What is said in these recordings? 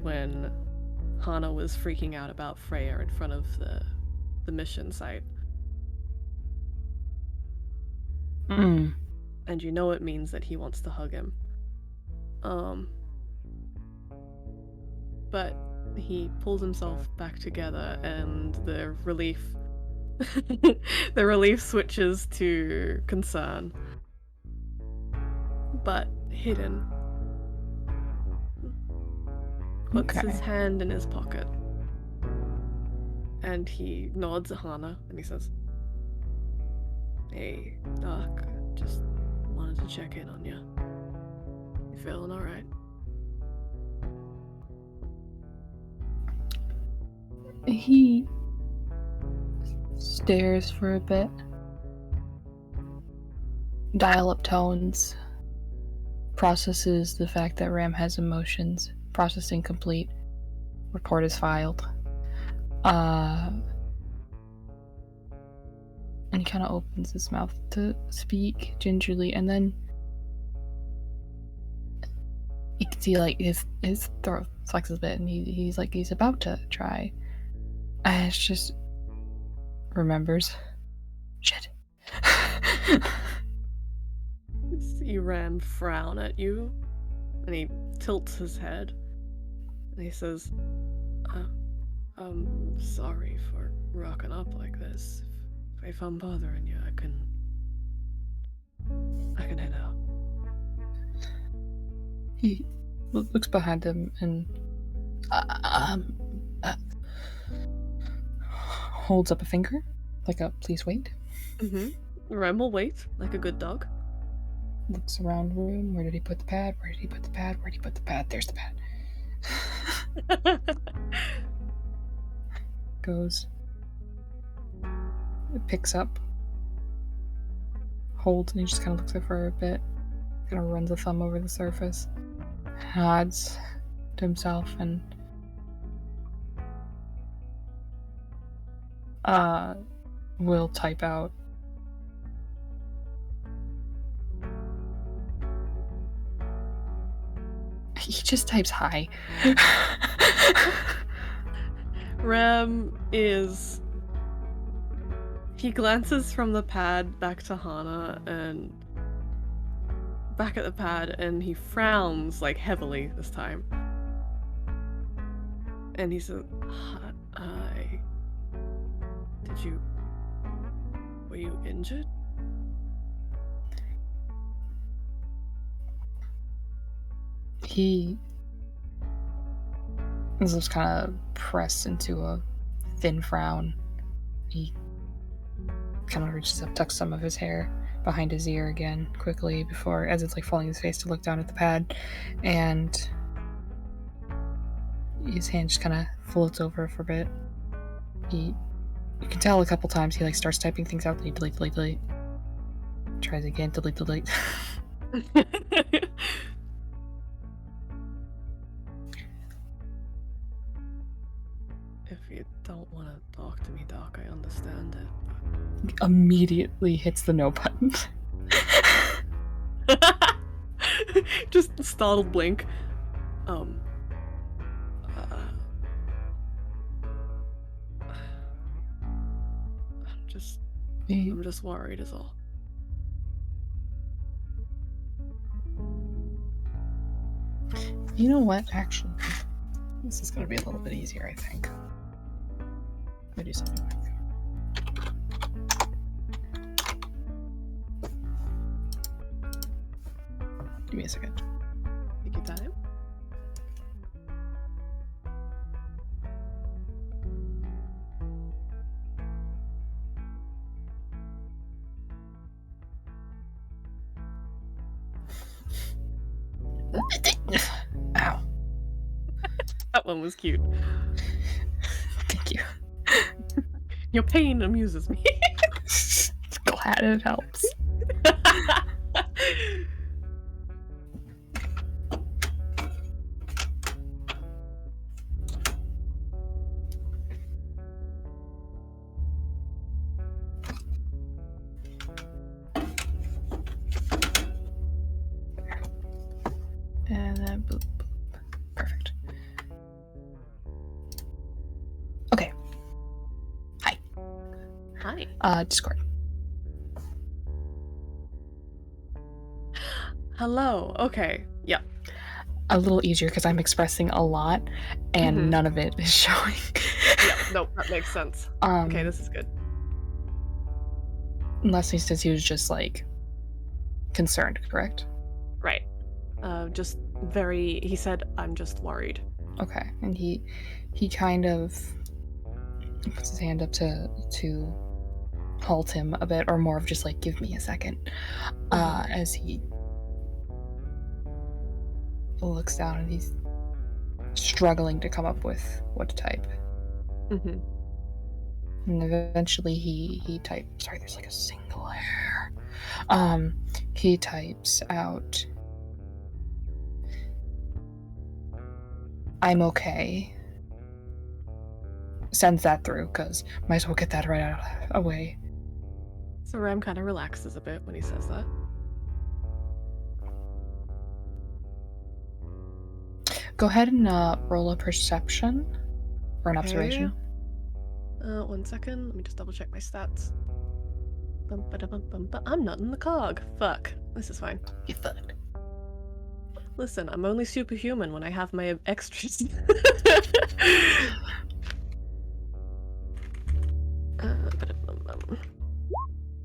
when Hana was freaking out about Freya in front of the mission site. Mm. And you know it means that he wants to hug him. But he pulls himself back together, and the relief switches to concern. But Hidden puts his hand in his pocket, and he nods at Hana, and he says, "Hey, Doc, just wanted to check in on you. You feeling all right?" He stares for a bit. Dial up tones. Processes the fact that Ram has emotions. Processing complete. Report is filed. And he kind of opens his mouth to speak gingerly, and then you can see like his throat flexes a bit, and he's about to try, and it's just remembers. Shit. You see Ram frown at you, and he tilts his head, and he says, "I'm sorry for rocking up like this. If I'm bothering you, I can head out." He looks behind him and holds up a finger, like a please wait. Ram will wait, like a good dog. Looks around the room. Where did he put the pad? Where did he put the pad? Where did he put the pad? There's the pad. Goes. It picks up. Holds, and he just kind of looks at it for a bit. Kind of runs a thumb over the surface. Nods to himself and will type out. He just types hi. Ram is... He glances from the pad back to Hana and back at the pad, and he frowns, like, heavily this time. And he says, "Hi. Were you injured?" His lips kind of press into a thin frown. He kind of reaches up, tucks some of his hair behind his ear again quickly before, as it's like falling his face, to look down at the pad, and his hand just kind of floats over for a bit. You can tell a couple times he like starts typing things out. Delete. Tries again. Delete. If you don't want to talk to me, Doc, I understand it. Immediately hits the no button. Just startled blink. I'm just worried is all. You know what, actually? This is going to be a little bit easier, I think. Let me do something like that. Give me a second. Take your time. Ow. That one was cute. Thank you. Your pain amuses me. Glad it helps. And then boop. Perfect. Hi. Discord. Hello. Okay. Yeah. A little easier because I'm expressing a lot, and none of it is showing. Yeah. Nope. That makes sense. Okay, this is good. Leslie says he was just like concerned, correct? Right. Just very. He said, "I'm just worried." Okay, and he kind of puts his hand up to halt him a bit, or more of just like, give me a second, as he looks down and he's struggling to come up with what to type. Mm-hmm. And eventually he types. Sorry, there's like a single hair. He types out, "I'm okay." Sends that through because might as well get that right out away. So Rem kind of relaxes a bit when he says that. Go ahead and roll a perception or an observation. 1 second. Let me just double check my stats. I'm not in the cog. Fuck. This is fine. You fucked. Listen, I'm only superhuman when I have my extras.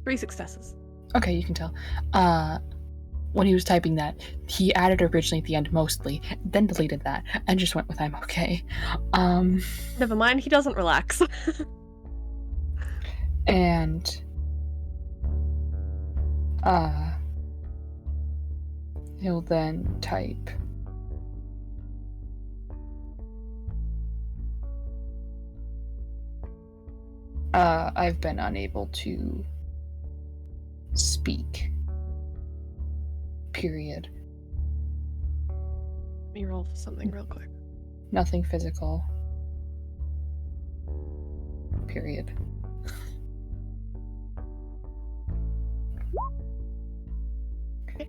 3 successes. Okay, you can tell. When he was typing that, he added originally at the end mostly, then deleted that, and just went with "I'm okay." Never mind, he doesn't relax. And he'll then type, "I've been unable to speak. Period. Let me roll for something real quick. Nothing physical. Period." Okay.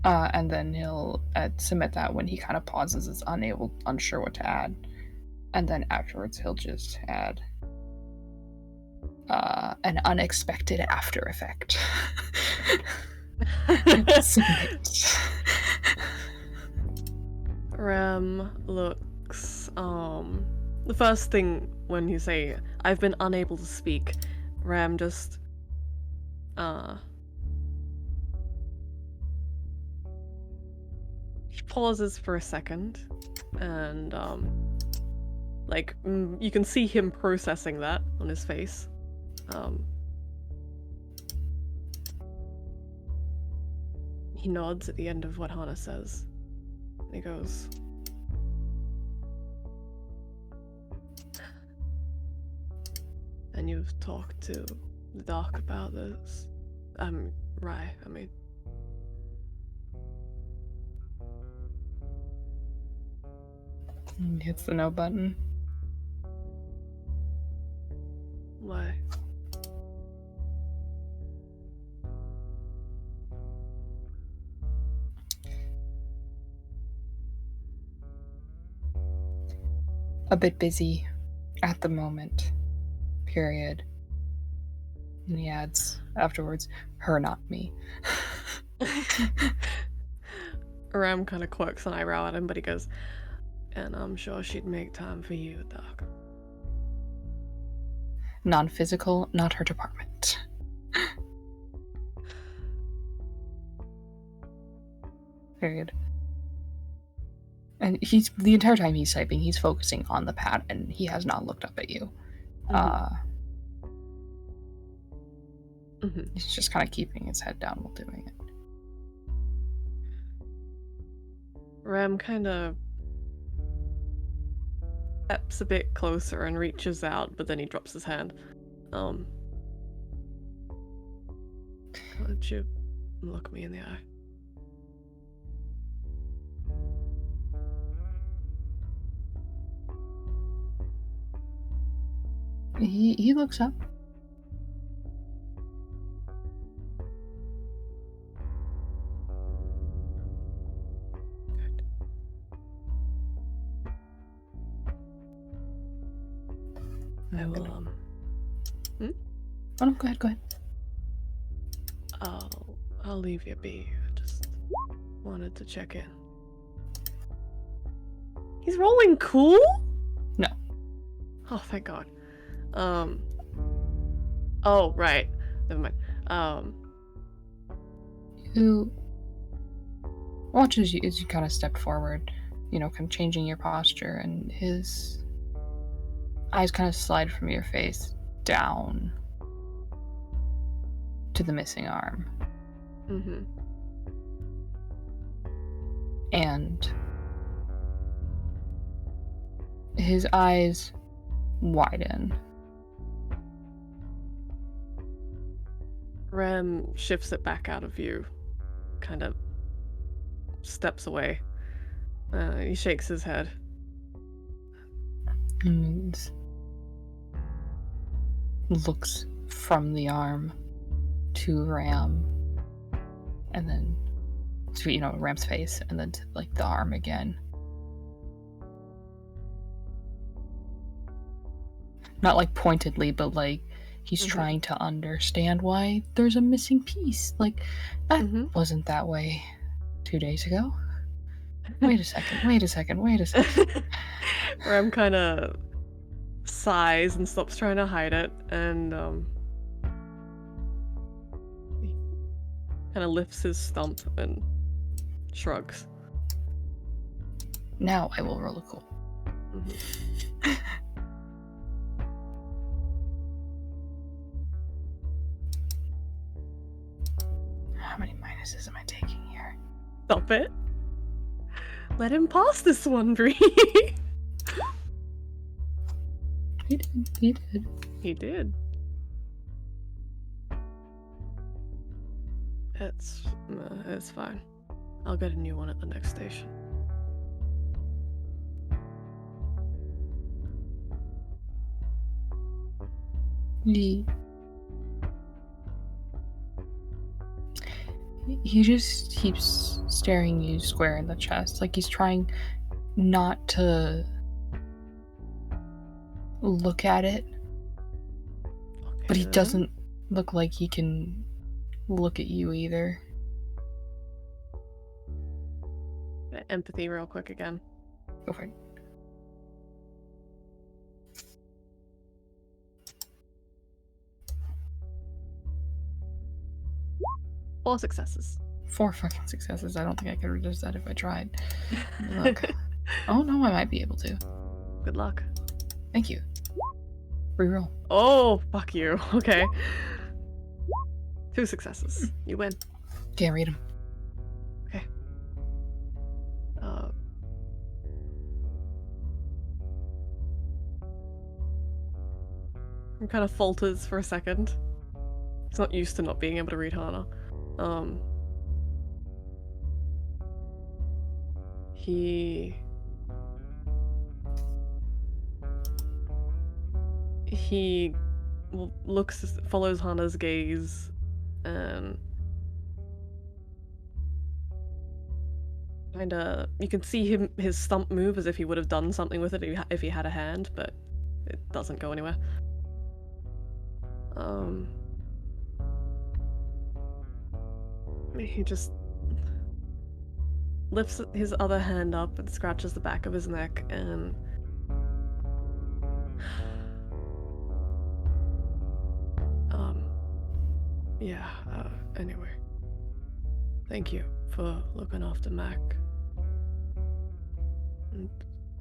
And then he'll submit that when he kind of pauses, is unsure what to add. And then afterwards he'll just add an unexpected after effect. Submit. Rem looks, the first thing when you say, "I've been unable to speak," Rem just, he pauses for a second, and, you can see him processing that on his face. He nods at the end of what Hana says. And he goes, "And you've talked to the doc about this?" Rai, I mean. Hits the no button. Why? A bit busy at the moment. Period. And he adds afterwards, "Her, not me." Ram kind of quirks an eyebrow at him, but he goes, "And I'm sure she'd make time for you, Doc." Non-physical, not her department. Period. And he's the entire time he's typing, he's focusing on the pad, and he has not looked up at you. He's just kind of keeping his head down while doing it. Ram kind of steps a bit closer and reaches out, but then he drops his hand. Can't you look me in the eye? He looks up. Good. I I'm will, gonna- Hmm? Oh no, go ahead. I'll leave you be. I just wanted to check in. He's rolling cool? No. Oh, thank God. Oh, right. Never mind. You watch as you kind of step forward, kind of changing your posture, and his eyes kind of slide from your face down to the missing arm. Mm-hmm. And his eyes widen. Rem shifts it back out of view, kind of steps away. He shakes his head. And looks from the arm to Ram, and then to Ram's face, and then to like the arm again. Not like pointedly, but like he's trying to understand why there's a missing piece. Like that wasn't that way 2 days ago. Wait a second. Rem kind of sighs and stops trying to hide it, and he kind of lifts his stump and shrugs. Now I will roll a cool. How many minuses am I taking here? Stop it. Let him pass this one, Bree. He did. He did. It's fine. I'll get a new one at the next station. He just keeps staring you square in the chest, like he's trying not to look at it, but he doesn't look like he can look at you either. Empathy real quick again. Go for it. Four successes. 4 fucking successes. I don't think I could resist that if I tried. Look. Oh no, I might be able to. Good luck. Thank you. Reroll. Oh, fuck you. Okay. 2 successes. You win. Can't read him. Okay. He kind of falters for a second. He's not used to not being able to read Hana. He follows Hana's gaze, and kinda, you can see his stump move as if he would have done something with it if he had a hand, but it doesn't go anywhere. He just lifts his other hand up and scratches the back of his neck, and anyway, thank you for looking after Mac. And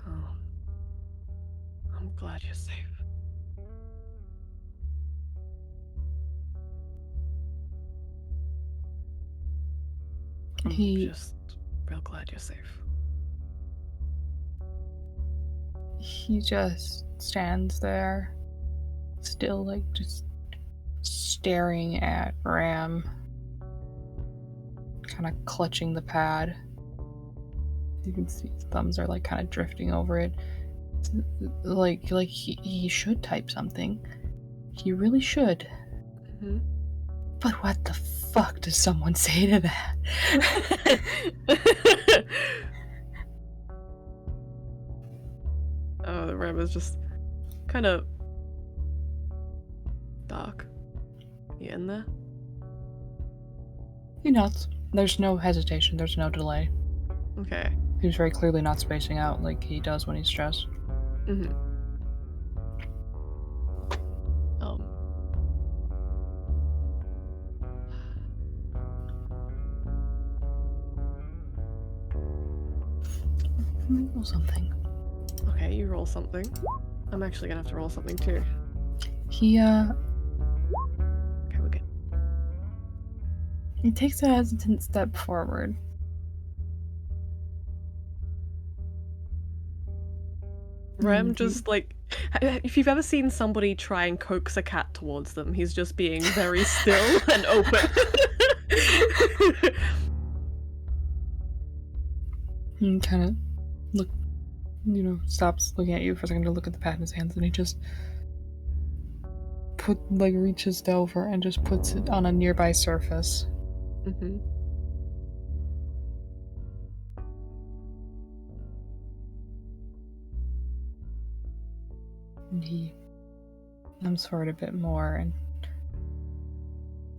I'm glad you're safe. I'm just real glad you're safe. He just stands there, still like just staring at Ram, kind of clutching the pad. You can see his thumbs are like kind of drifting over it. Like he should type something. He really should. But what the fuck does someone say to that? The Ram is just kind of get in there? He nods. There's no hesitation. There's no delay. Okay. He's very clearly not spacing out like he does when he's stressed. Mm-hmm. Roll something. Okay, you roll something. I'm actually gonna have to roll something too. He Okay, we're good. He takes a hesitant step forward. Rem just like, if you've ever seen somebody try and coax a cat towards them, he's just being very still and open. He kind of stops looking at you for a second to look at the pad in his hands, and he just reaches over and just puts it on a nearby surface. Mm-hmm. And he comes forward a bit more and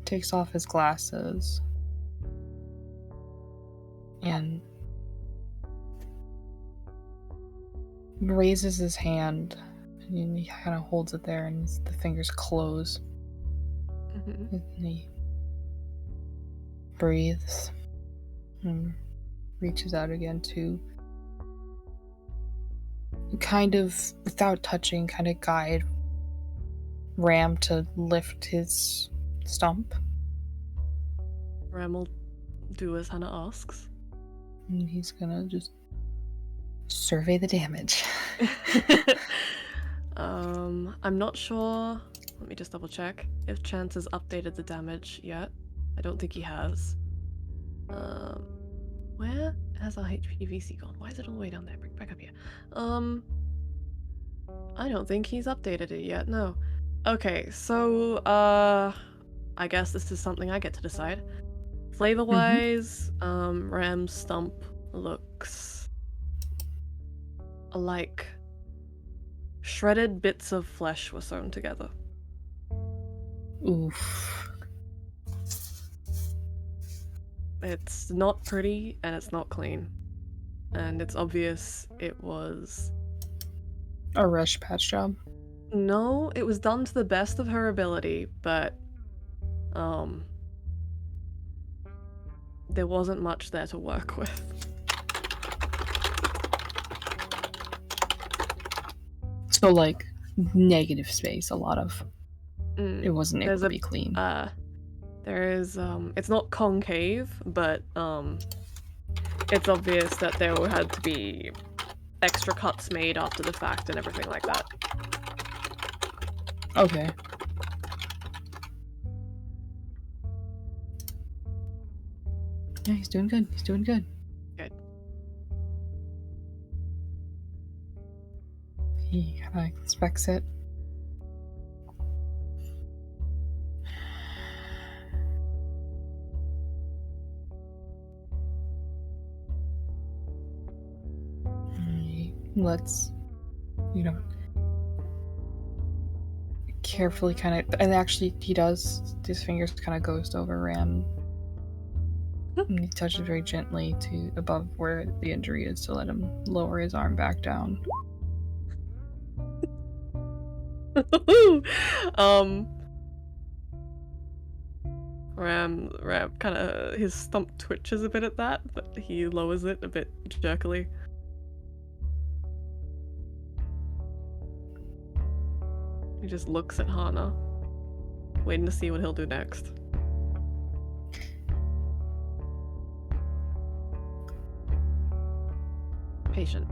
takes off his glasses and raises his hand, and he kind of holds it there, and the fingers close. Mm-hmm. And he breathes and reaches out again to kind of, without touching, kind of guide Ram to lift his stump. Rem will do as Hannah asks. And he's gonna just survey the damage. I'm not sure. Let me just double check if Chance has updated the damage yet. I don't think he has. Where has our HPVC gone? Why is it all the way down there? Bring it back up here. I don't think he's updated it yet. No. Okay, so I guess this is something I get to decide. Flavor-wise, Ram's stump looks like shredded bits of flesh were sewn together. Oof. It's not pretty and it's not clean. And it's obvious it was... A rush patch job? No, it was done to the best of her ability, but there wasn't much there to work with. So, like, negative space, a lot of. It wasn't able to be clean. There is, it's not concave, but, it's obvious that there had to be extra cuts made after the fact and everything like that. Okay. Yeah, he's doing good. He's doing good. Good. He kind of inspects it. He lets, carefully kind of, and actually he does, his fingers kind of goes over Ram. And he touches very gently to above where the injury is to let him lower his arm back down. Ram kind of, his stump twitches a bit at that, but he lowers it a bit jerkily. He just looks at Hana, waiting to see what he'll do next. Patient.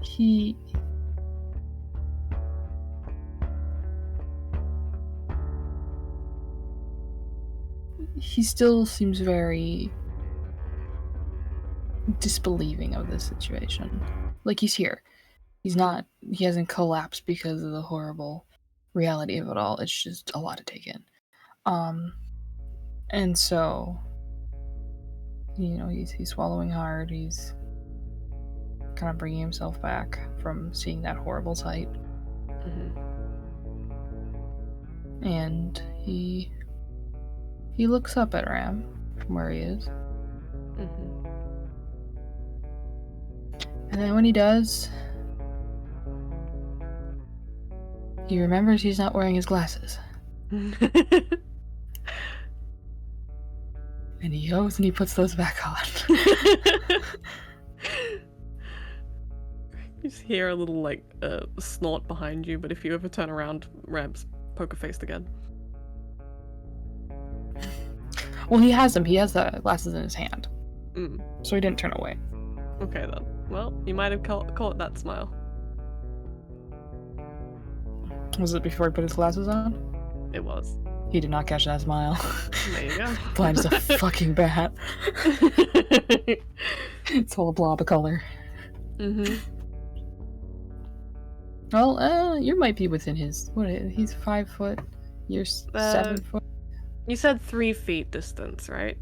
He still seems very disbelieving of this situation. Like, he's here. He hasn't collapsed because of the horrible reality of it all. It's just a lot to take in. And so, he's swallowing hard. He's kind of bringing himself back from seeing that horrible sight. Mm-hmm. And he looks up at Ram from where he is. Mm-hmm. And then when he does, he remembers he's not wearing his glasses. And he goes and he puts those back on. You just hear a little, like, snort behind you, but if you ever turn around, Ram's poker-faced again. Well, he has them. He has the glasses in his hand. Mm. So he didn't turn away. Okay, then. Well, you might have caught that smile. Was it before he put his glasses on? It was. He did not catch that smile. There you go. Blind as a fucking bat. It's all a blob of color. Mm-hmm. Well, you might be within his... He's 5 foot. You're 7 foot. You said 3 feet distance, right?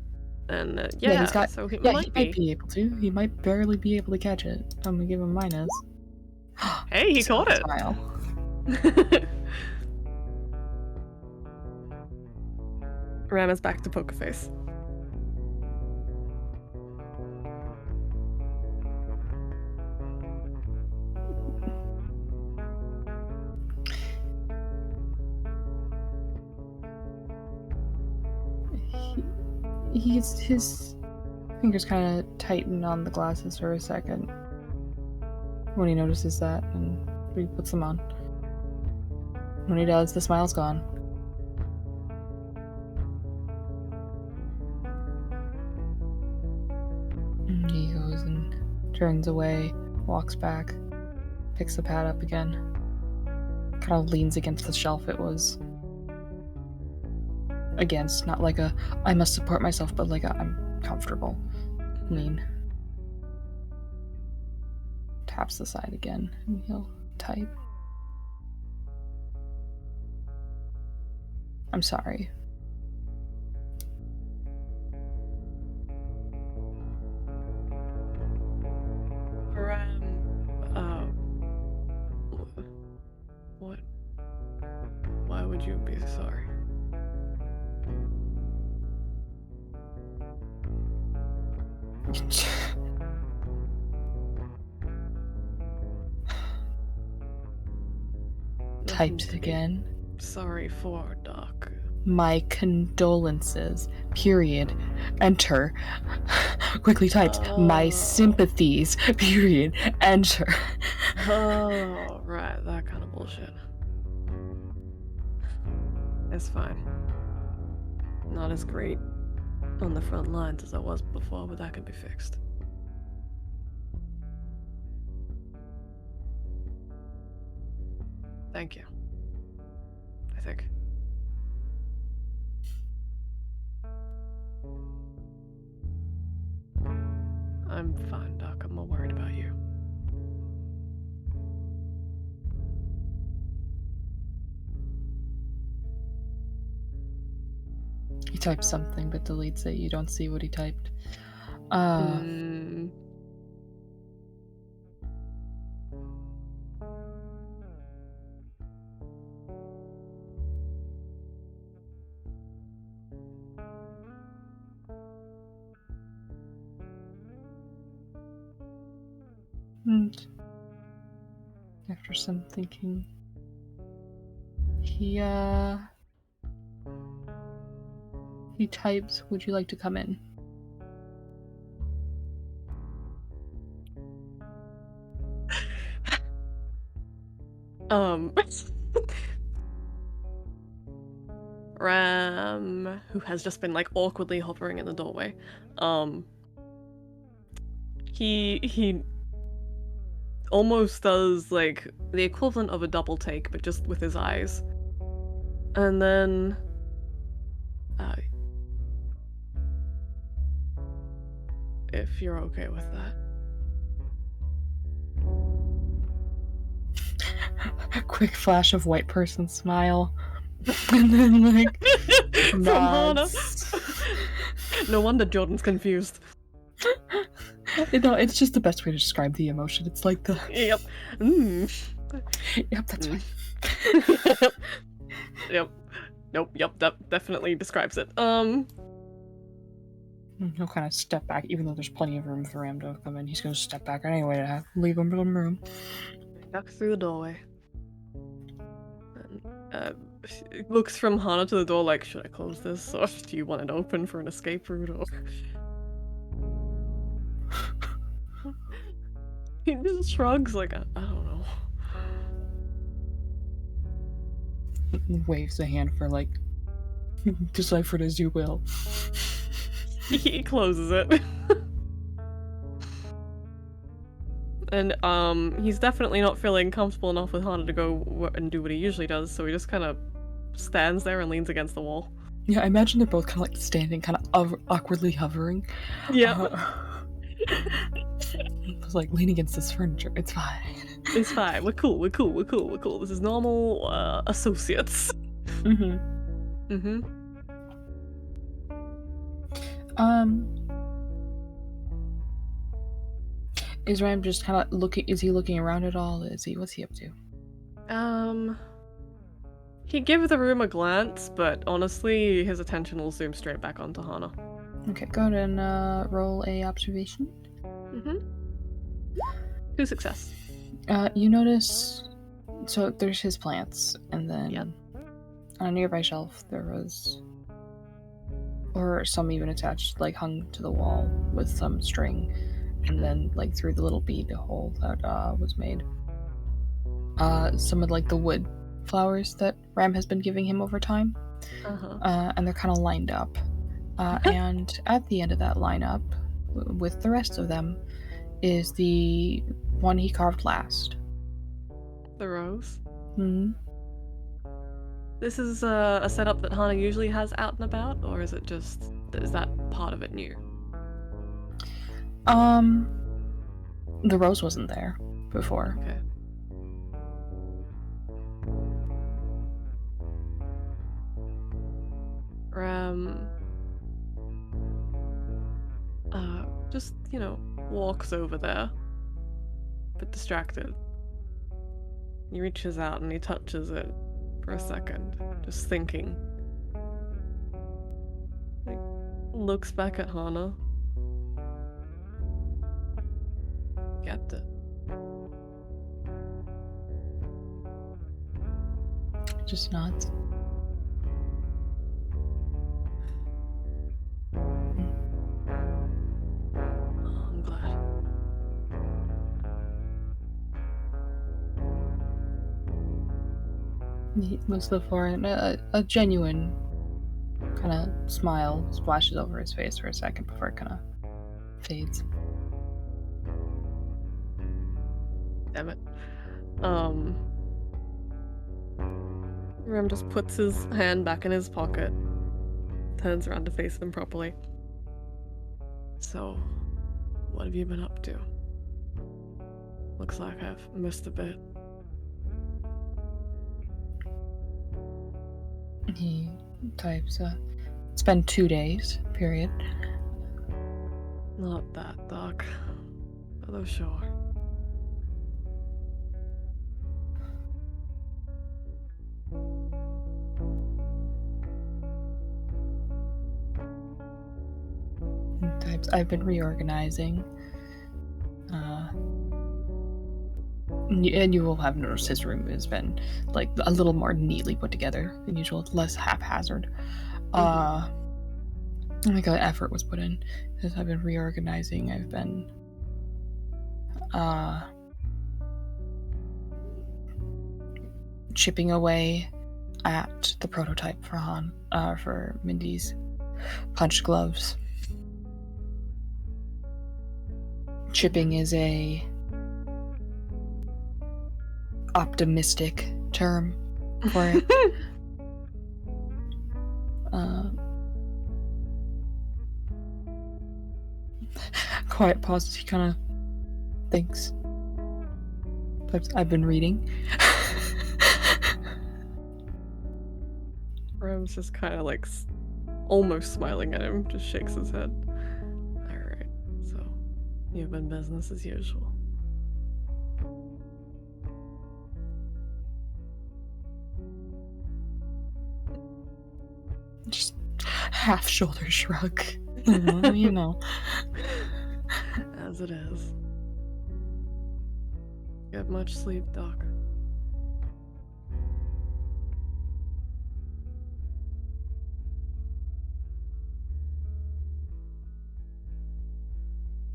And Yeah, he's got... so he Yeah, might he might be able to. He might barely be able to catch it. I'm gonna give him minus. Hey, he caught it! Smile. Ram is back to poker face. His fingers kind of tighten on the glasses for a second when he notices that, and he puts them on. When he does, the smile's gone. And he goes and turns away, walks back, picks the pad up again, kind of leans against the shelf it was against, not like a I must support myself, but like a I'm comfortable lean. Taps the side again and he'll type. I'm sorry. What? Why would you be sorry? Typed again. Sorry for, Doc. My condolences. Period. Enter. Quickly types. My sympathies. Period. Enter. Oh, right, that kind of bullshit. It's fine. Not as great on the front lines as I was before, but that can be fixed. Thank you. I think. I'm fine, Doc. I'm more worried about you. He types something but deletes it. You don't see what he typed. And after some thinking, he types, would you like to come in? Ram, who has just been like awkwardly hovering in the doorway, he almost does like the equivalent of a double take, but just with his eyes. And then if you're okay with that. A quick flash of white person smile. And then like From Hana. No wonder Jordan's confused. No, it's just the best way to describe the emotion. It's like the Yep. Yep, that's right. Yep. Nope, yep, that definitely describes it. He'll kind of step back, even though there's plenty of room for Ram to come in. He's going to step back anyway to leave him some room. Duck through the doorway. And, looks from Hana to the door like, should I close this? Or do you want it open for an escape route? Or... he just shrugs like, I don't know. Waves a hand for, like, decipher it as you will. He closes it. And he's definitely not feeling comfortable enough with Hana to go and do what he usually does, so he just kind of stands there and leans against the wall. Yeah, I imagine they're both kind of like standing, kind of awkwardly hovering. Yeah. It's like lean against this furniture. It's fine. It's fine. We're cool. We're cool. We're cool. We're cool. This is normal associates. Mm-hmm. Mm-hmm. Is Ram just kind of looking? Is he looking around at all? What's he up to? He gives the room a glance, but honestly, his attention will zoom straight back onto Hana. Okay, go ahead and roll a observation. Mm-hmm. 2 success. You notice, so there's his plants, and then Yep. on a nearby shelf there was, or some even attached, like hung to the wall with some string, and then like through the little bead hole that was made. Some of like the wood flowers that Ram has been giving him over time, and they're kind of lined up. And at the end of that lineup, with the rest of them, is the one he carved last. The rose. Hmm. This is a setup that Hana usually has out and about, or is that part of it new? The rose wasn't there before. Okay. Ram just, walks over there, a bit distracted. He reaches out and he touches it for a second, just thinking. Like, looks back at Hana. Get it. Just nods. I'm glad. He looks to the floor and a genuine kind of smile splashes over his face for a second before it kind of fades. Damn it. Ram just puts his hand back in his pocket, turns around to face them properly. So, what have you been up to? Looks like I've missed a bit. He types, it's been 2 days, period. Not that, Doc. Although sure. He types, I've been reorganizing. And you will have noticed his room has been like a little more neatly put together than usual. It's less haphazard. Like effort was put in. As I've been reorganizing, I've been chipping away at the prototype for Mindy's punch gloves. Chipping is a optimistic term for it. Quiet pauses. He kind of thinks. I've been reading. Ram's just kind of like almost smiling at him, just shakes his head. Alright, so you've been business as usual. half shoulder shrug. You know. As it is. Get much sleep, Doc.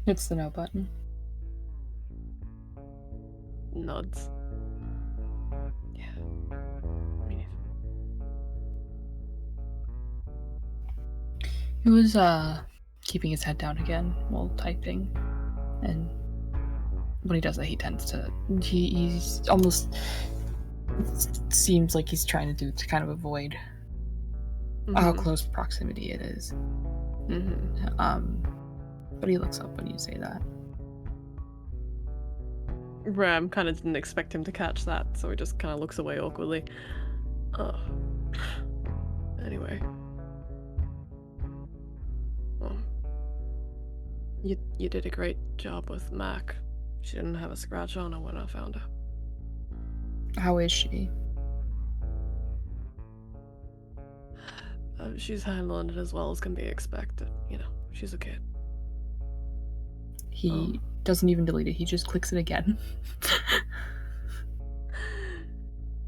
Hits the no button. Nods. Yeah. Me neither. He was keeping his head down again while typing, and when he does that, he tends to he's almost seems like he's trying to kind of avoid how close proximity it is. But he looks up when you say that. Ram kind of didn't expect him to catch that, so he just kind of looks away awkwardly. Anyway. Well, you did a great job with Mac. She didn't have a scratch on her when I found her. How is she? She's handling it as well as can be expected. You know, she's a kid. He doesn't even delete it. He just clicks it again.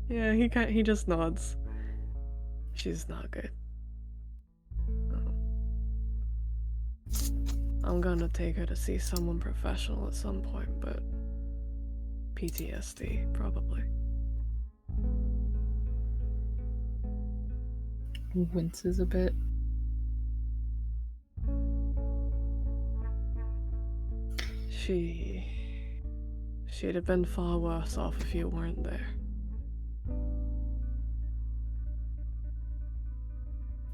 Yeah, he just nods. She's not good. I'm gonna take her to see someone professional at some point, but PTSD probably. Winces a bit. She'd have been far worse off if you weren't there.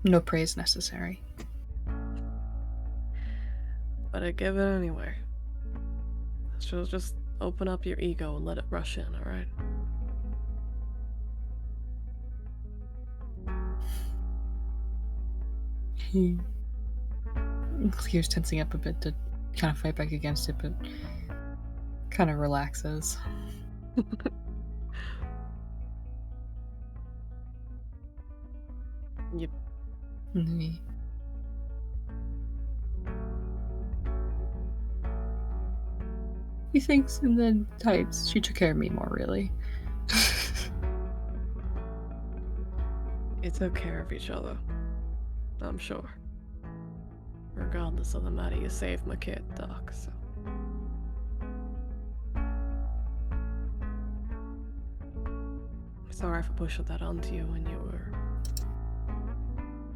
No praise necessary. But I give it anyway. So just open up your ego and let it rush in, alright? He was tensing up a bit to kind of fight back against it, but kind of relaxes. Yep. And then he thinks and then types, she took care of me more, really. You took care of each other. I'm sure. Regardless of the matter, you saved my kid, Doc, so. Sorry for pushing that onto you when you were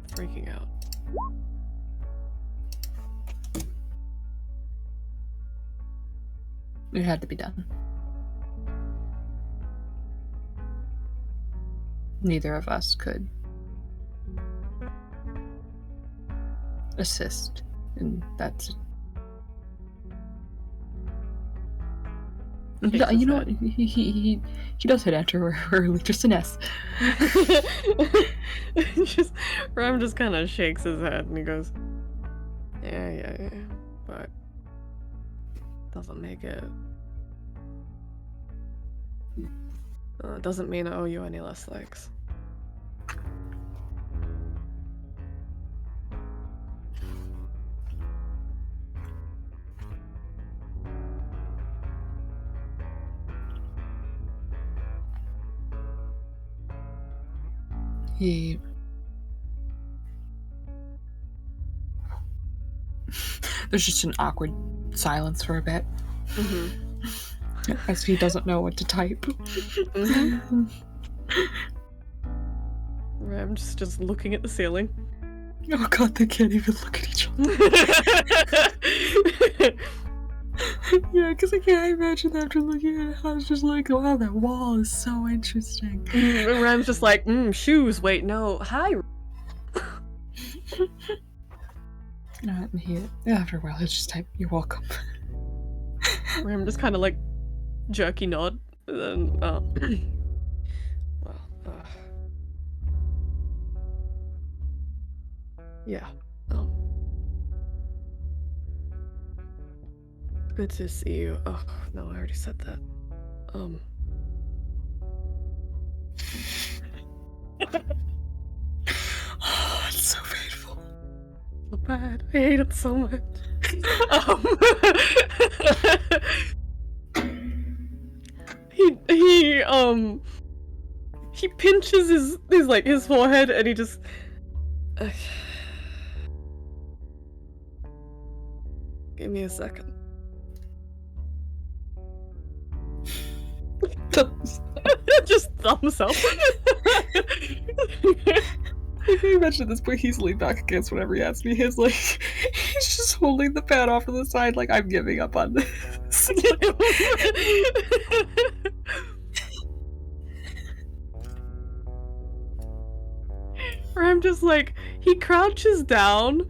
freaking out. It had to be done. Neither of us could assist, and that's you know what? He does hit enter early, just an S. Ram just kind of shakes his head and he goes, yeah, but doesn't make it. Doesn't mean I owe you any less thanks. There's just an awkward silence for a bit. As he doesn't know what to type. I'm just looking at the ceiling. Oh god, they can't even look at each other. Yeah, because I can't imagine after looking at it, I was just like, wow, that wall is so interesting. Ram's just like, shoes, wait, no, hi. After a while, he'll just type, you're welcome. Ram just kind of like jerky nod, and then, yeah, good to see you. Oh, no, I already said that. Oh, it's so painful. so bad. I hate him so much. He pinches his forehead and he just give me a second. Just thumbs up. I can imagine at this point he's leaned back against whatever he has me. He's like, he's just holding the pad off to the side, like, I'm giving up on this. Or I'm just like, he crouches down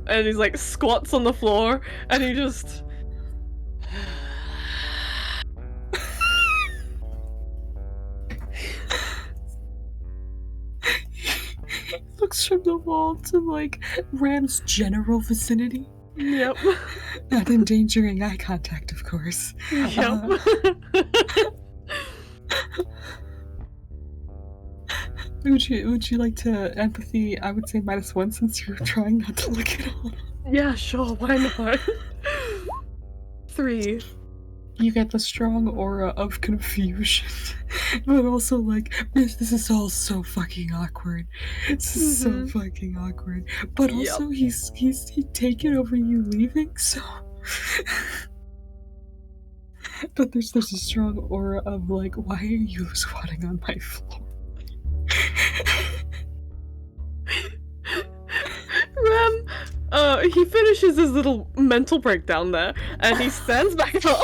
and he's like squats on the floor and he just looks from the wall to like Ram's general vicinity. Yep. Not endangering eye contact, of course. Yep. Would you like to empathy? I would say -1 since you're trying not to look at all. Yeah, sure, why not? 3. You get the strong aura of confusion, but also like this is all so fucking awkward. This is so fucking awkward. But also he's taken over you leaving, so. But there's a strong aura of like, why are you squatting on my floor? Rem, he finishes his little mental breakdown there, and he stands back up.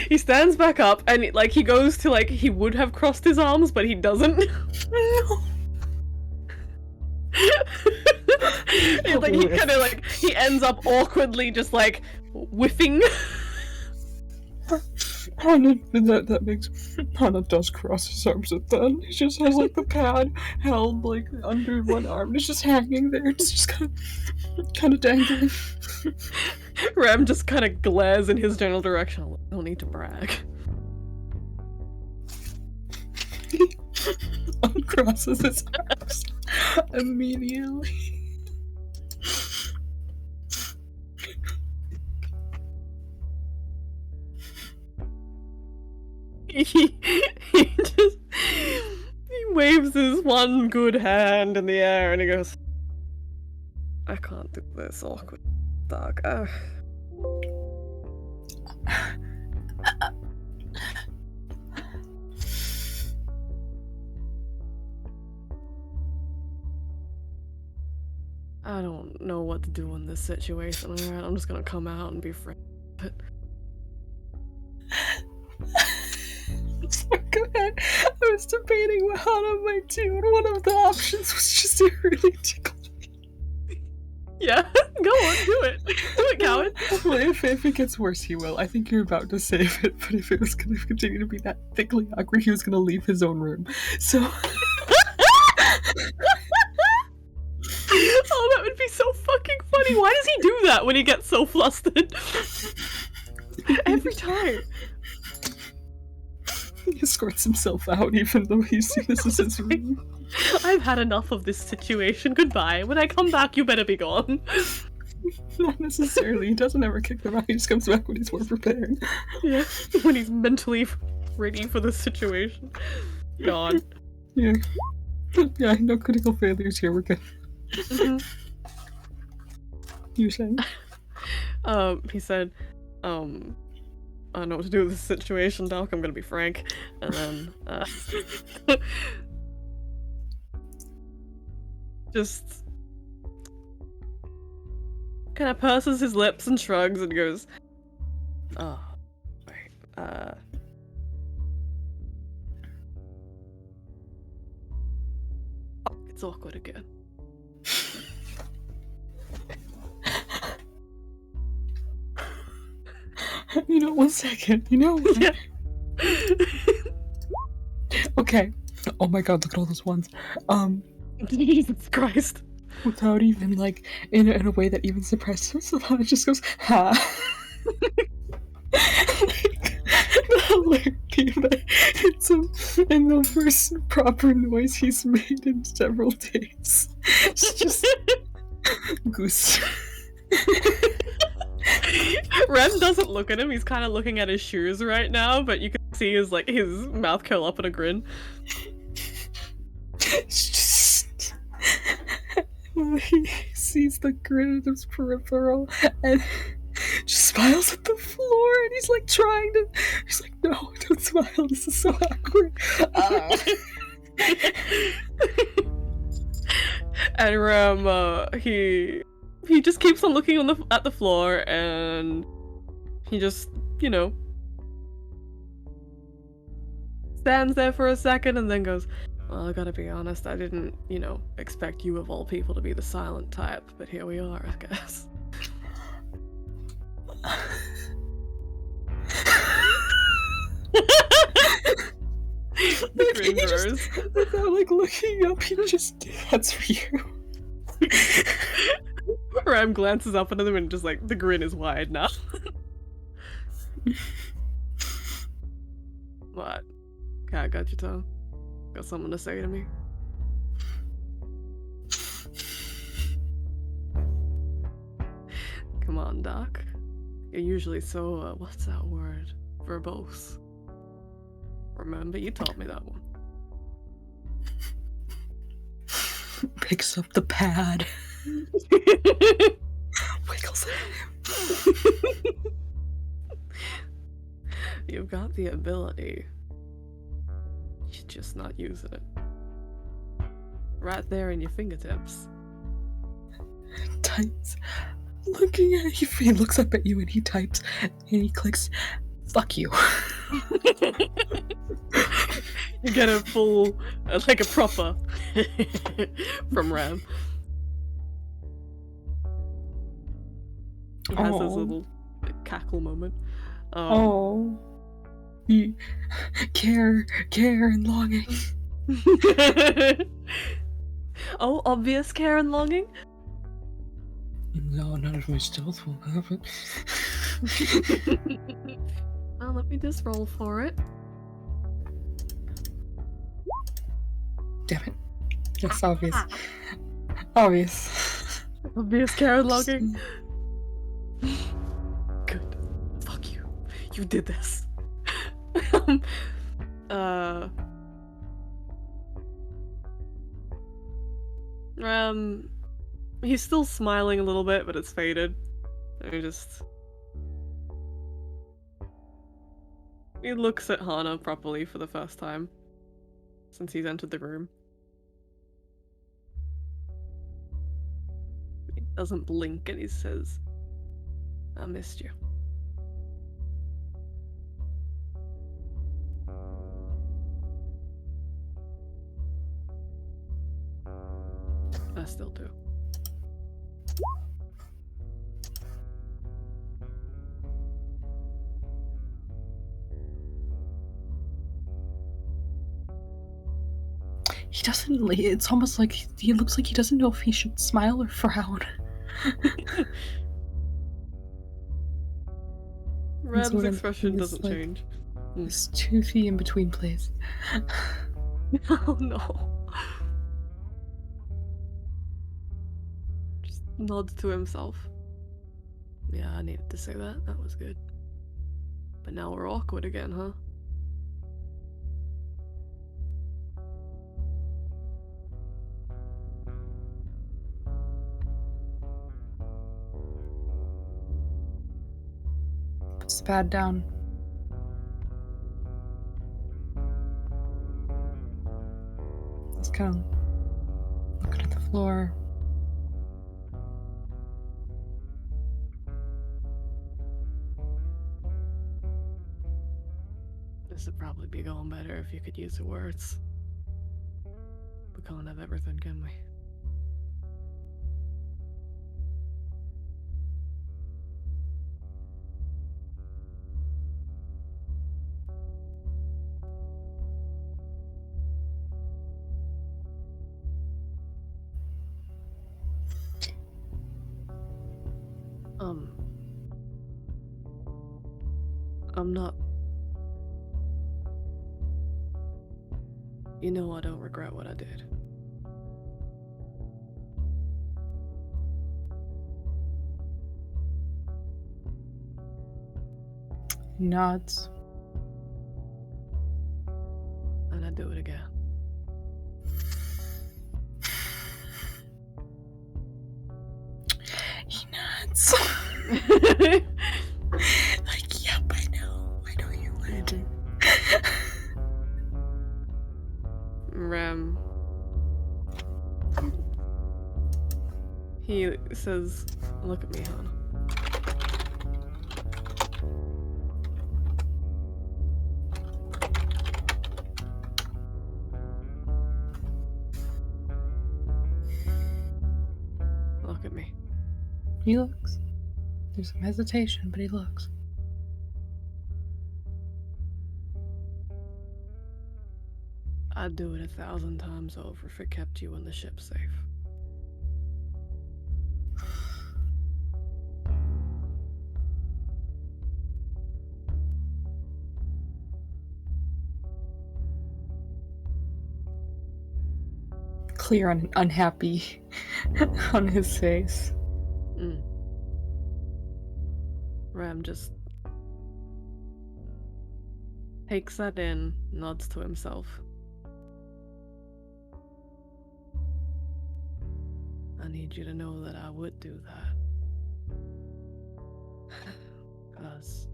He stands back up, and he goes to he would have crossed his arms, but he doesn't. No. He kind of he ends up awkwardly just whiffing. Hana, that makes Hana does cross his arms at then. He just has the pad held under one arm and it's just hanging there. It's just kind of dangling. Rem just kind of glares in his general direction. I don't need to brag. He uncrosses his arms immediately. He waves his one good hand in the air and he goes, I can't do this awkward dog. I don't know what to do in this situation, alright? I'm just gonna come out and be friends. Go ahead. I was debating what Hana might do, and one of the options was just to really tickle me. Yeah, go on, do it. Do it, coward. Well, if it gets worse, he will. I think you're about to save it, but if it was going to continue to be that thickly awkward, he was going to leave his own room. So. Oh, that would be so fucking funny. Why does he do that when he gets so flustered? Every time. He escorts himself out even though he sees this is his room. I've had enough of this situation. Goodbye. When I come back, you better be gone. Not necessarily. He doesn't ever kick them out. He just comes back when he's more prepared. Yeah, when he's mentally ready for the situation. God. Yeah. Yeah, no critical failures here. We're good. Mm-hmm. You saying? He said, I don't know what to do with this situation, Doc. I'm gonna be frank. And then, just kind of purses his lips and shrugs and goes, oh, right, oh, it's awkward again. You know, 1 second. You know? Yeah. Okay. Oh my god, look at all those ones. Jesus Christ. Without even, in a way that even surprises himself, it just goes, ha. It's and the first proper noise he's made in several days. It's just goose. Rem doesn't look at him. He's kind of looking at his shoes right now, but you can see his mouth curl up in a grin. It's just he sees the grin at his peripheral and just smiles at the floor, and he's like trying to. He's like, "No, don't smile. This is so awkward." And Rem, he just keeps on looking at the floor, and he just, stands there for a second, and then goes, "Well, I gotta be honest. I didn't, expect you of all people to be the silent type, but here we are, I guess." The grin grows. Without like looking up, he just that's for you. Ram glances up at him and just like the grin is wide now. What? Cat got your tongue? Got something to say to me? Come on, Doc. You're usually so, what's that word? Verbose. Remember, you taught me that one. Picks up the pad. Wiggles it. You've got the ability. You're just not using it. Right there in your fingertips. Types. Looking at you, he looks up at you and he types and he clicks, "Fuck you." You get a full, like a proper from Ram. He has his little cackle moment. You care and longing. Oh, obvious care and longing? No, none of my stealth will happen. Well, let me just roll for it. Damn it. That's obvious. Obvious. Obvious care and longing. Good. Fuck you. You did this. He's still smiling a little bit, but it's faded. He looks at Hana properly for the first time since he's entered the room. He doesn't blink and he says, "I missed you." I still do. He doesn't. It's almost like he looks like he doesn't know if he should smile or frown. Ram's expression doesn't change. This toothy in between place. Oh no. Just nods to himself. Yeah, I needed to say that. That was good. But now we're awkward again, huh? Puts the pad down. He's kind of looking at the floor. This would probably be going better if you could use the words. We can't have everything, can we? I'm You know I don't regret what I did. Nods. And I'd do it again. He nods. Like, yep, I know you would. Rem. He says, look at me, Hana. Look at me. He looks. There's some hesitation, but he looks. I'd do it 1,000 times over if it kept you and the ship safe. Clear and unhappy on his face. Rem just takes that in, nods to himself. I need you to know that I would do that. Because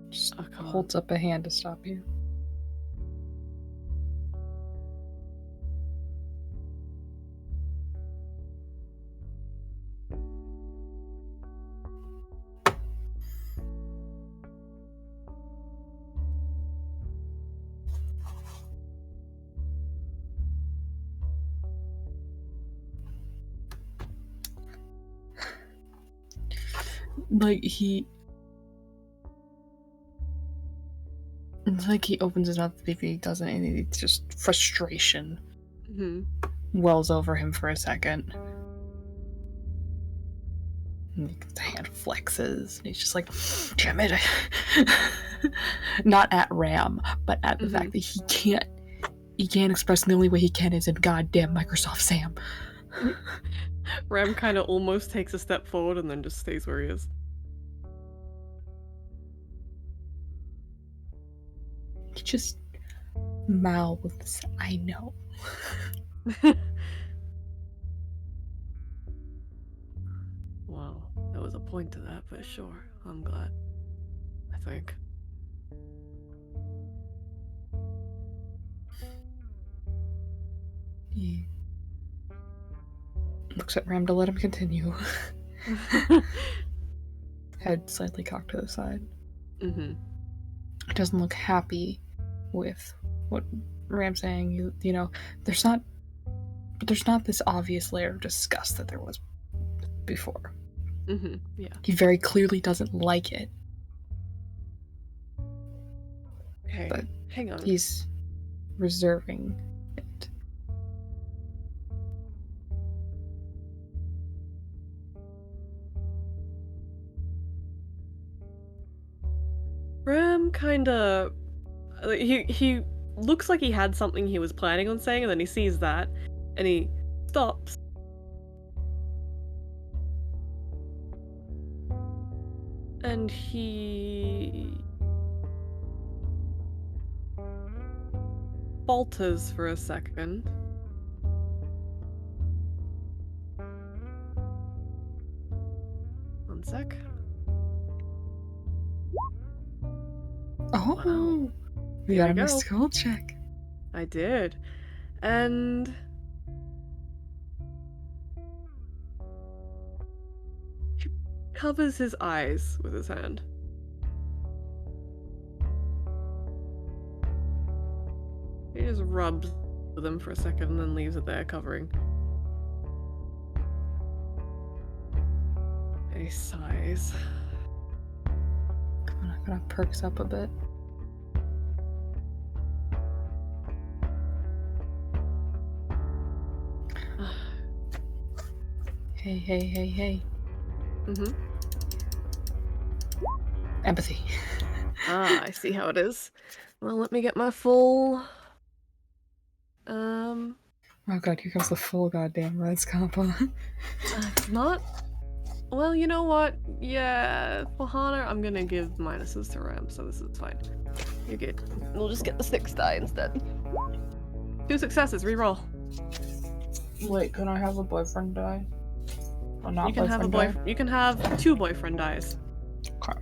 Just I can't. holds up a hand to stop you. Like, it's like he opens his mouth, but he doesn't, and it's just frustration wells over him for a second. And the hand flexes, and he's just like, damn it. Not at Ram, but at the fact that he can't express, and the only way he can is in goddamn Microsoft Sam. Ram kind of almost takes a step forward and then just stays where he is. He just mouths, I know. Wow, there was a point to that, but sure, I'm glad. I think. He looks at Ram to let him continue. Head slightly cocked to the side. Doesn't look happy with what Ram's saying. You know, there's not this obvious layer of disgust that there was before. Yeah. He very clearly doesn't like it. Okay, but hang on. He's reserving it. Ram kinda... He looks like he had something he was planning on saying, and then he sees that, and he stops. And he falters for a second. One sec. Oh, Wow. we Here got we a go. missed call check. I did. And he covers his eyes with his hand. He just rubs them for a second and then leaves it there covering. And he sighs. Come on, I'm gonna perks up a bit. Hey. Empathy. Ah, I see how it is. Well, let me get my full. Um, Oh god, here comes the full goddamn Reds combo. it's not. Well, you know what? Yeah, for Hana, I'm gonna give minuses to Ram, so this is fine. You're good. We'll just get the 6 die instead. 2 successes, reroll. Wait, can I have a boyfriend die? Or not You can have a boyfriend die? You can have 2 boyfriend dies. Okay.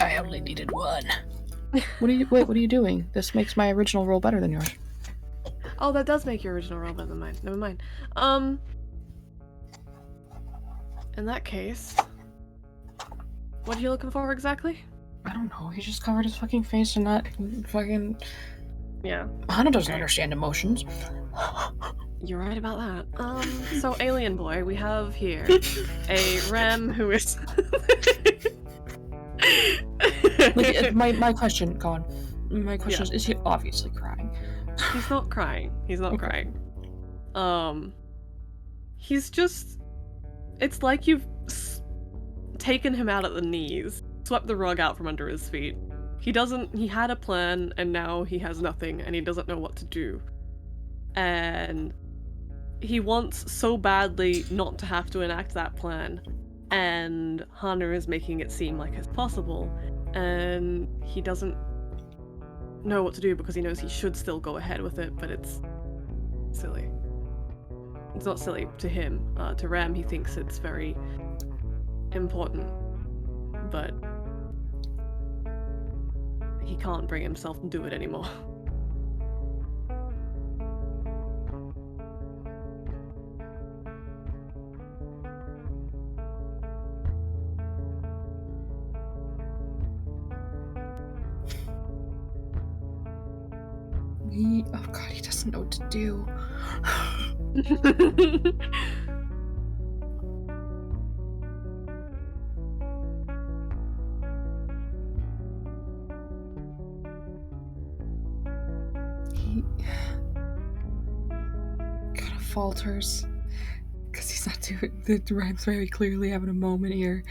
I only needed 1. What are you doing? This makes my original roll better than yours. Oh, that does make your original roll better than mine. Never mind. In that case, what are you looking for exactly? I don't know. He just covered his fucking face and not fucking. Yeah. Hana doesn't understand emotions. You're right about that. So alien boy, we have here a Rem who is. Like, my question, Colin. My question is he obviously crying? He's not crying. He's not Okay. crying. He's just. It's like you've taken him out at the knees, swept the rug out from under his feet. He had a plan, and now he has nothing, and he doesn't know what to do. And he wants so badly not to have to enact that plan, and Hana is making it seem like it's possible, and he doesn't know what to do because he knows he should still go ahead with it, but it's silly. It's not silly to him. To Ram, he thinks it's very important, but he can't bring himself to do it anymore. Oh god, he doesn't know what to do. He kind of falters because he's not doing the Rhyme's very clearly having a moment here,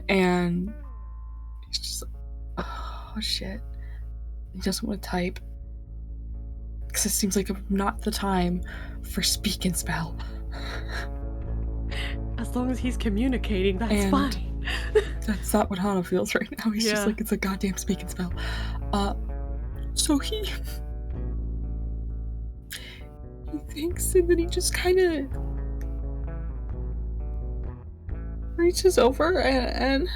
and he's just like, oh shit. He doesn't want to type because it seems like not the time for speak and spell. As long as he's communicating, that's And fine. That's not what Hana feels right now. He's just Yeah. like, it's a goddamn speak and spell. So he thinks, and then he just kind of reaches over and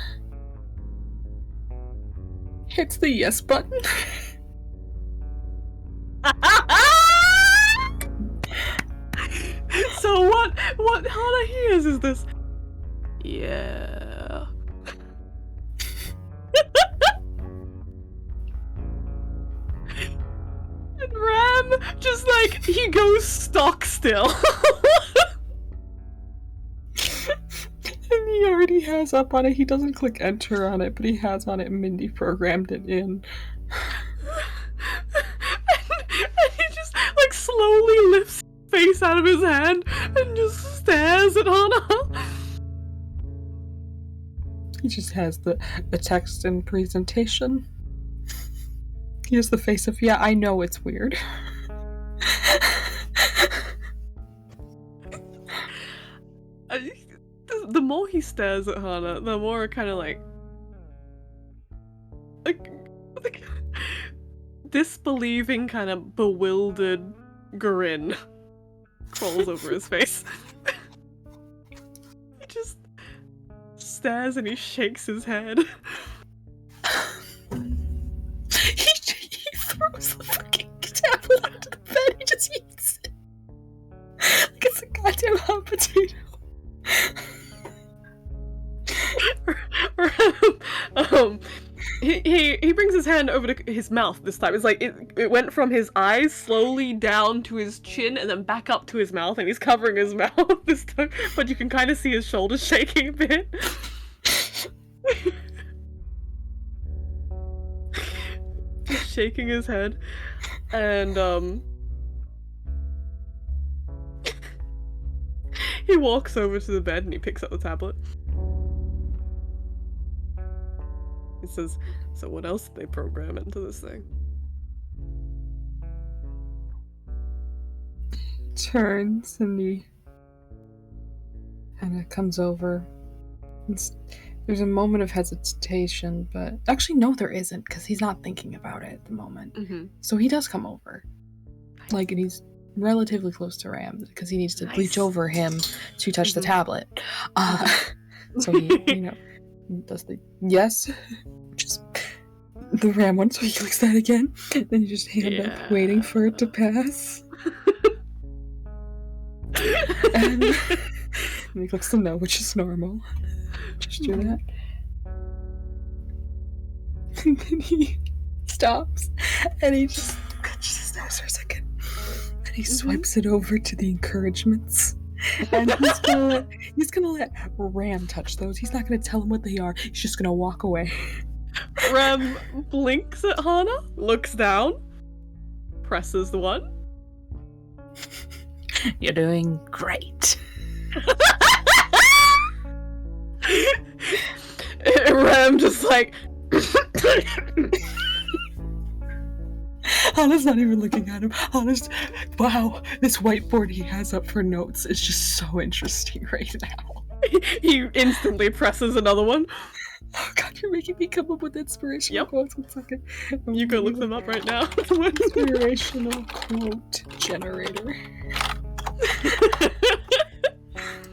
hits the yes button. So what Hana hears is this. Yeah. And Ram just like he goes stock still. And he already has up on it. He doesn't click enter on it, but he has on it Mindy programmed it in. and he just like slowly lifts his face out of his hand and just stares at Hana. He just has the text and presentation. He has the face of, yeah, I know it's weird. The more he stares at Hana, the more kind of like disbelieving, kind of bewildered grin crawls over his face. He just stares and he shakes his head. He throws the fucking tablet onto the bed. He just eats it like it's a goddamn hot potato. He brings his hand over to his mouth this time. It's like it went from his eyes slowly down to his chin and then back up to his mouth, and he's covering his mouth this time, but you can kind of see his shoulders shaking a bit. He's shaking his head, and he walks over to the bed and he picks up the tablet. He says, so what else did they program into this thing? Turns and he kind of comes over. There's a moment of hesitation, but actually, no, there isn't, because he's not thinking about it at the moment. Mm-hmm. So he does come over. Like, and he's relatively close to Ram, because he needs to reach over him to touch the tablet. So he, does the yes, which is the Ram one, so he clicks that again. Then you just hand up, waiting for it to pass. And he clicks the no, which is normal. Just do that. And then he stops and he just touches his nose for a second. And he swipes it over to the encouragements. And he's gonna let Ram touch those. He's not gonna tell him what they are. He's just gonna walk away. Ram blinks at Hana, looks down, presses the one. You're doing great. Ram just like Hana's not even looking at him. Hana's, wow, this whiteboard he has up for notes is just so interesting right now. He instantly presses another one. Oh god, you're making me come up with inspirational quotes. 1 second. You can look them up right now. Inspirational quote generator.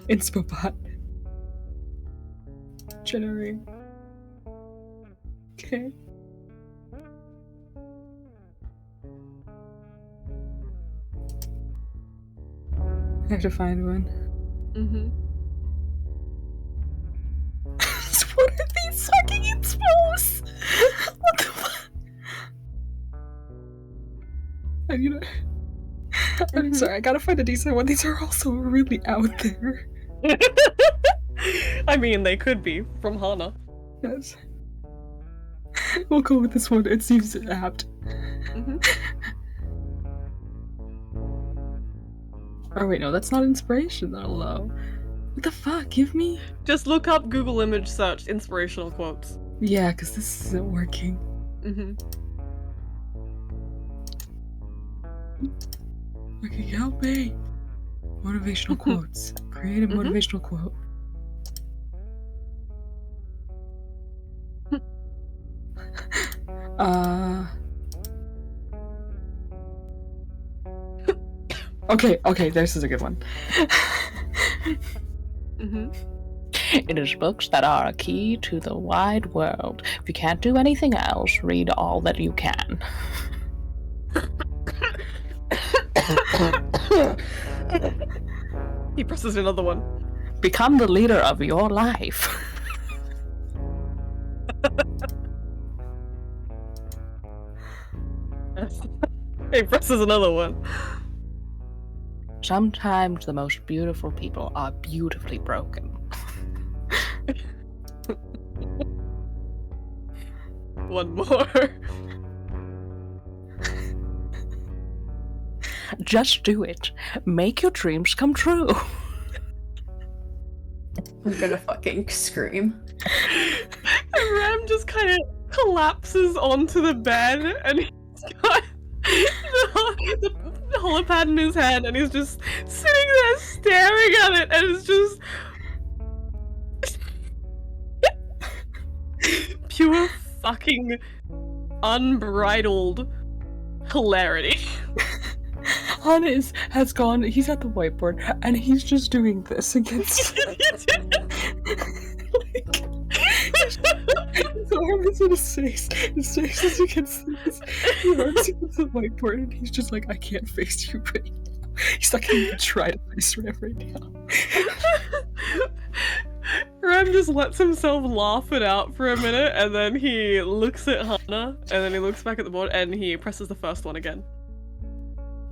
Inspobot. Generate. Okay. I have to find one. Mm-hmm. What are these fucking inspos? What the fuck? I'm sorry, I gotta find a decent one. These are also really out there. I mean, they could be from Hana. Yes. We'll go with this one. It seems apt. Mm-hmm. Oh wait, no, that's not inspirational though. What the fuck? Give me. Just look up Google image search inspirational quotes. Yeah, because this isn't working. Mm-hmm. Okay, help me. Motivational quotes. Create a motivational quote. Okay, this is a good one. It is books that are a key to the wide world. If you can't do anything else, read all that you can. He presses another one. Become the leader of your life. He presses another one. Sometimes the most beautiful people are beautifully broken. One more. Just do it. Make your dreams come true. I'm gonna fucking scream. And Ram just kind of collapses onto the bed and he's got the holopad in his hand and he's just sitting there staring at it and it's just pure fucking unbridled hilarity. Hana has gone, he's at the whiteboard and he's just doing this against his arm is in his face is against this. He arms against the whiteboard and he's just like, I can't face you right now. He's not gonna even try to face Ram right now. Ram just lets himself laugh it out for a minute and then he looks at Hana and then he looks back at the board and he presses the first one again.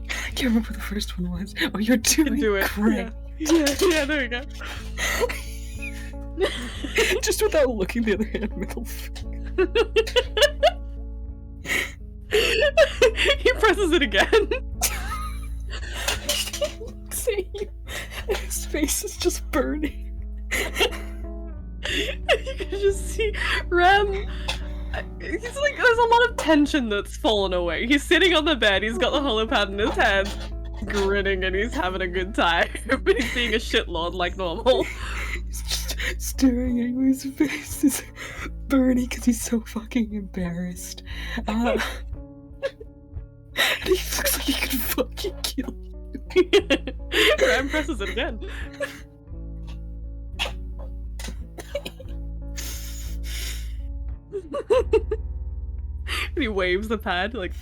I can't remember what the first one was. Oh, you're doing great. Yeah, there we go. Just without looking the other hand, middle finger. He presses it again. See, his face is just burning. You can just see Ram He's like, there's a lot of tension that's fallen away. He's sitting on the bed, he's got the holopad in his hands, grinning, and he's having a good time. But he's being a shitlord like normal. He's just staring at you. His face is burning because he's so fucking embarrassed. And he looks like he could fucking kill you. Ram presses it again. And he waves the pad, like,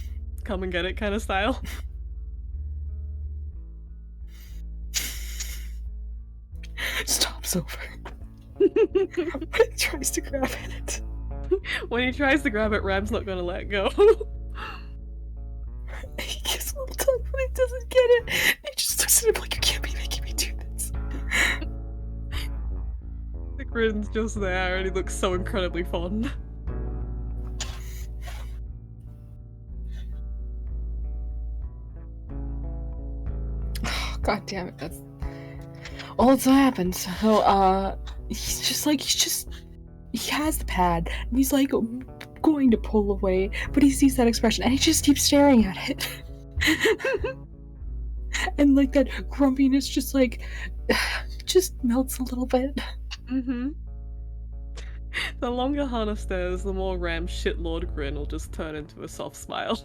come and get it kind of style. Stops over. He tries to grab it. When he tries to grab it, Ram's not gonna let go. He gives a little tug, but he doesn't get it. He just looks at him like, you can't be making me do this. The grin's just there, and he looks so incredibly fond. God damn it, that's all that's happened. So, he has the pad, and he's like going to pull away, but he sees that expression, and he just keeps staring at it. And like that grumpiness just like, just melts a little bit. Mm-hmm. The longer Hana stares, the more Ram's shitlord grin will just turn into a soft smile.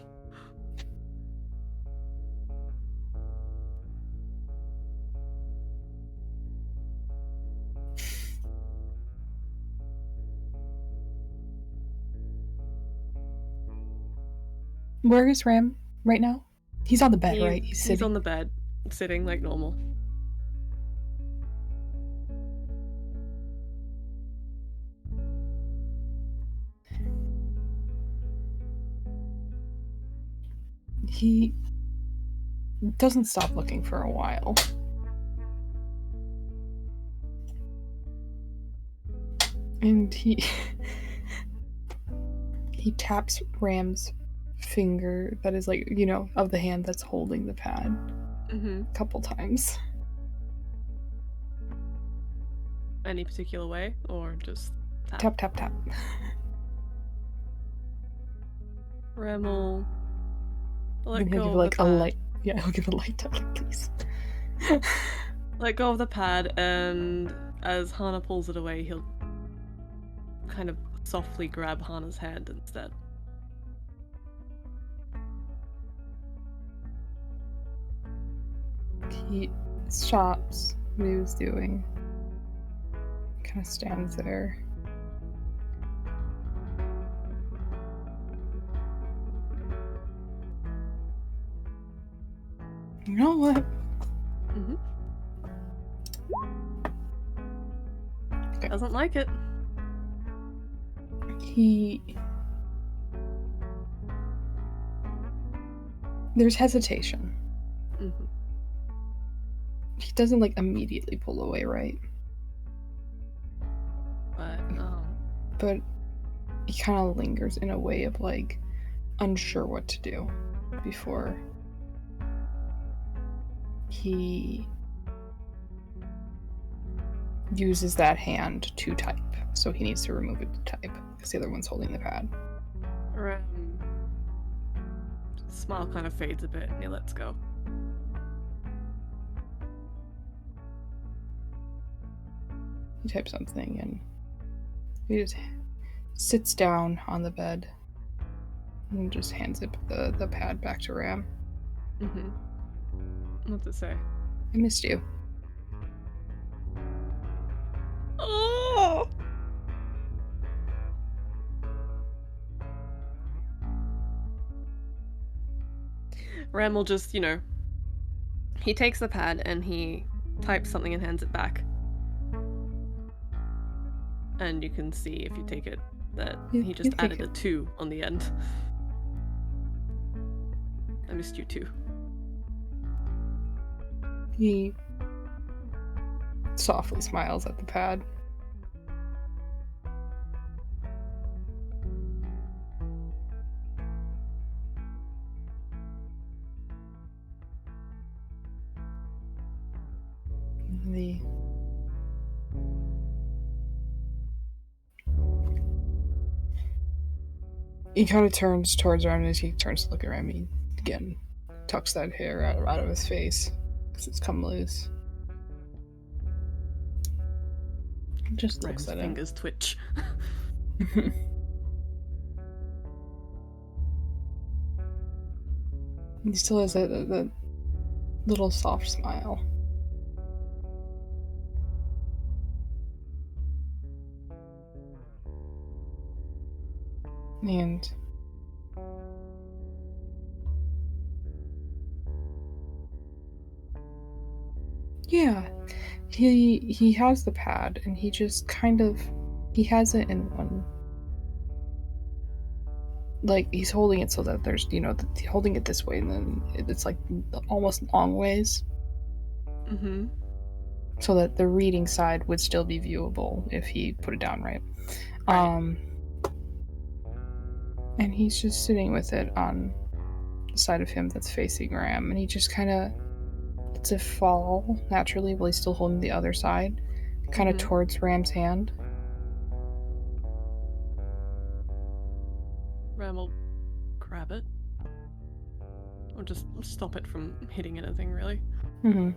Where is Ram right now? He's on the bed, right? He's sitting. on the bed, sitting like normal. He doesn't stop looking for a while. And he taps Ram's finger that is like, you know, of the hand that's holding the pad Mm-hmm. a couple times. Any particular way, or just tap? Tap, tap, tap. Ram will let And he'll go give of like the a pad. light. Yeah, he'll give a light tap, like, please. Let go of the pad, and as Hana pulls it away, he'll kind of softly grab Hana's hand instead. He stops what he was doing. Kind of stands there. You know what? Mm-hmm. Okay. Doesn't like it. There's hesitation. Mm-hmm. He doesn't like immediately pull away, right? But But he kind of lingers in a way of like unsure what to do before he uses that hand to type. So he needs to remove it to type because the other one's holding the pad. Ram smile kind of fades a bit, and he lets go. He types something and he just sits down on the bed and just hands it the pad back to Ram. Mm-hmm. What's it say? I missed you. Oh! Ram will just, you know, he takes the pad and he types something and hands it back. And you can see if you take it that he just added a 2 on the end. I missed you too. He softly smiles at the pad. The He kind of turns towards Ram, and as he turns to look at Ram, he again tucks that hair out of his face because it's come loose. Just looks Ram's at him. fingers twitch. He still has that little soft smile. And yeah, he has the pad, and he just kind of he has it in one. Like, he's holding it so that there's, holding it this way, and then it's like almost long ways, Mm-hmm. so that the reading side would still be viewable if he put it down right. And he's just sitting with it on the side of him that's facing Ram, and he just kind of lets it fall naturally while he's still holding the other side, kind of towards Ram's hand. Ram will grab it. Or just stop it from hitting anything, really. Mm-hmm.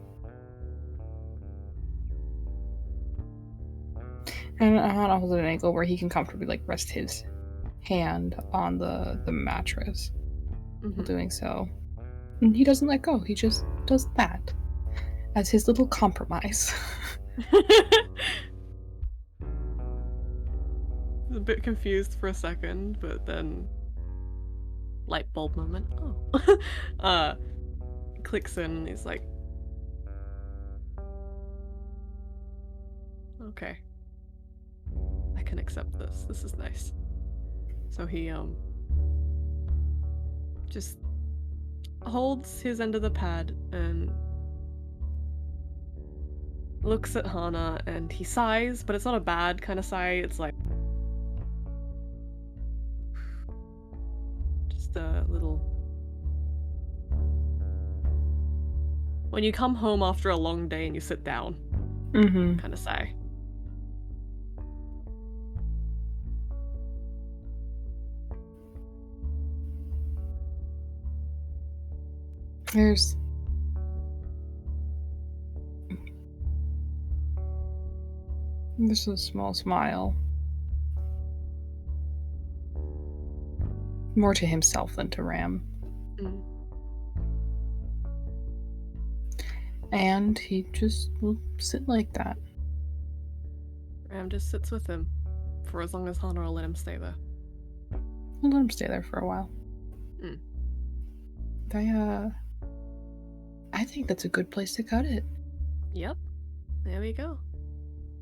And Hana holds it at an angle where he can comfortably rest his hand on the mattress while doing so. And he doesn't let go. He just does that as his little compromise. A bit confused for a second, but then light bulb moment. Oh. Clicks in and he's like, okay. I can accept this. This is nice. So he just holds his end of the pad and looks at Hana, and he sighs, but it's not a bad kind of sigh. It's like just a little. When you come home after a long day and you sit down, kind of sigh. There's a small smile. More to himself than to Ram. And he just will sit like that. Ram just sits with him for as long as Hana will let him stay there. I'll let him stay there for a while. I think that's a good place to cut it. Yep. There we go.